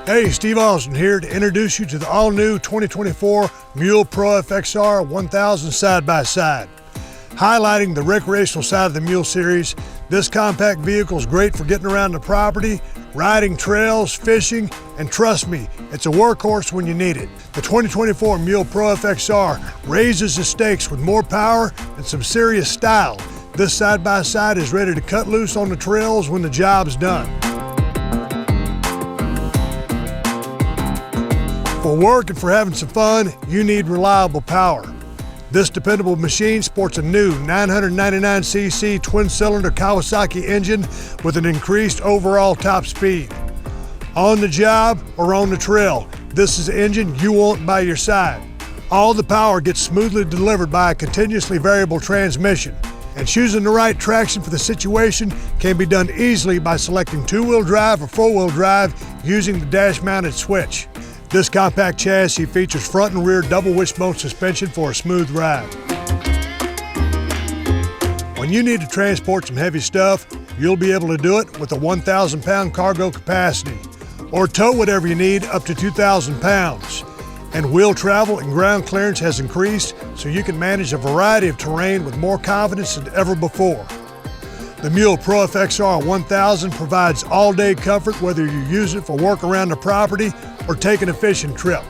Hey, Steve Austin here to introduce you to the all-new 2024 MULE Pro-FXR 1000 side-by-side. Highlighting the recreational side of the MULE series, this compact vehicle is great for getting around the property, riding trails, fishing, and trust me, it's a workhorse when you need it. The 2024 MULE Pro-FXR raises the stakes with more power and some serious style. This side-by-side is ready to cut loose on the trails when the job's done. For work and for having some fun, you need reliable power. This dependable machine sports a new 999cc twin-cylinder Kawasaki engine with an increased overall top speed. On the job or on the trail, this is the engine you want by your side. All the power gets smoothly delivered by a continuously variable transmission, and choosing the right traction for the situation can be done easily by selecting two-wheel drive or four-wheel drive using the dash-mounted switch. This compact chassis features front and rear double wishbone suspension for a smooth ride. When you need to transport some heavy stuff, you'll be able to do it with a 1,000-pound cargo capacity, or tow whatever you need up to 2,000 pounds. And wheel travel and ground clearance has increased, so you can manage a variety of terrain with more confidence than ever before. The MULE Pro-FXR 1000 provides all-day comfort whether you use it for work around the property or taking a fishing trip.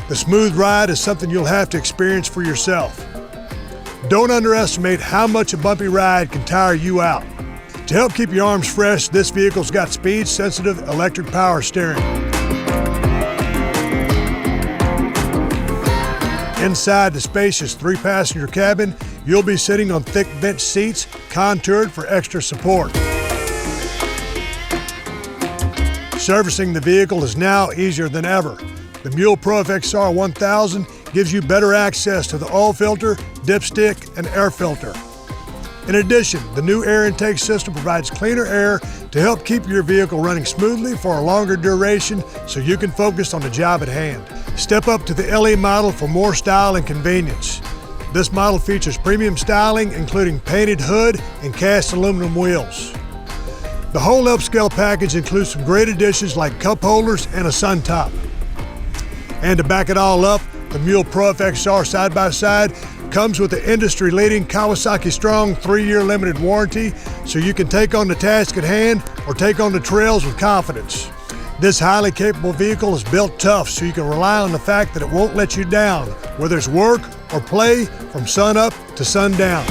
The smooth ride is something you'll have to experience for yourself. Don't underestimate how much a bumpy ride can tire you out. To help keep your arms fresh, this vehicle's got speed-sensitive electric power steering. Inside the spacious 3-passenger cabin, you'll be sitting on thick bench seats contoured for extra support. Servicing the vehicle is now easier than ever. The MULE Pro-FXR 1000 gives you better access to the oil filter, dipstick, and air filter. In addition, the new air intake system provides cleaner air to help keep your vehicle running smoothly for a longer duration so you can focus on the job at hand. Step up to the LE model for more style and convenience. This model features premium styling, including painted hood and cast aluminum wheels. The whole upscale package includes some great additions like cup holders and a sun top. And to back it all up, the MULE Pro-FXR side-by-side comes with the industry-leading Kawasaki Strong 3-year limited warranty, so you can take on the task at hand or take on the trails with confidence. This highly capable vehicle is built tough, so you can rely on the fact that it won't let you down, whether it's work or play from sun up to sundown.